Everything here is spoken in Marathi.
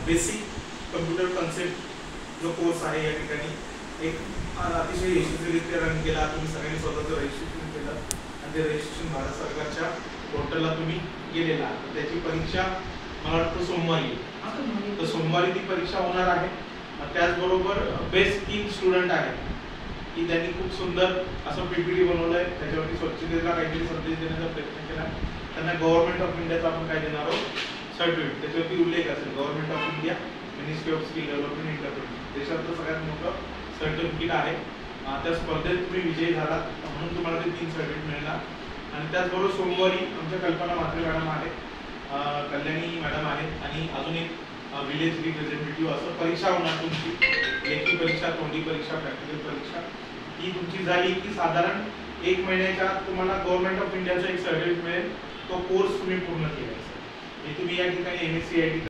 बेसिक कम्प्युटर कन्सेप्ट जो कोर्स आहे या ठिकाणी एक अतिशय यशस्वीरित्या रन केला। तुम्ही सगळ्यांनी स्वतःचं रजिस्ट्रेशन केलं आणि ते रजिस्ट्रेशन भारत सरकारच्या पोर्टलला तुम्ही गेलेला आहात। त्याची परीक्षा मला वाटतं सोमवारी, तर सोमवारी ती परीक्षा होणार आहे। त्याचबरोबर बेस्ट 3 स्टुडंट आहेत की त्यांनी खूप सुंदर असं पीपीटी बनवलंय, त्याच्यावरती स्वच्छतेचा काहीतरी संदेश देण्याचा प्रयत्न केला। त्यांना गव्हर्नमेंट ऑफ इंडियाचा आपण काय देणार आहोत सर्टिफिकेट, त्याच्यावरती उल्लेख असेल government of India ministry of skill development entrepreneurship, देशातलं सगळ्यात मोठं सर्टिफिकेट आहे। त्या स्पर्धेत तुम्ही विजयी झालात म्हणून तुम्हाला ते 3 सर्टिफिकेट मिळणार। आणि त्याचबरोबर सोमवारी आमच्या कल्पना म्हात्रे मॅडम आहेत, कल्याणी मॅडम आहेत आणि अजून एक विलेज रिप्रेझेंटेटिव्ह असं परीक्षा होणार तुमची, लेखी परीक्षा, तोंडी परीक्षा, प्रॅक्टिकल परीक्षा। ही तुमची झाली की साधारण 1 महिन्याच्या आत तुम्हाला गव्हर्नमेंट ऑफ इंडियाचा एक सर्टिफिकेट मिळेल, तो कोर्स तुम्ही पूर्ण केला। हे तुम्ही या ठिकाणी MSc IT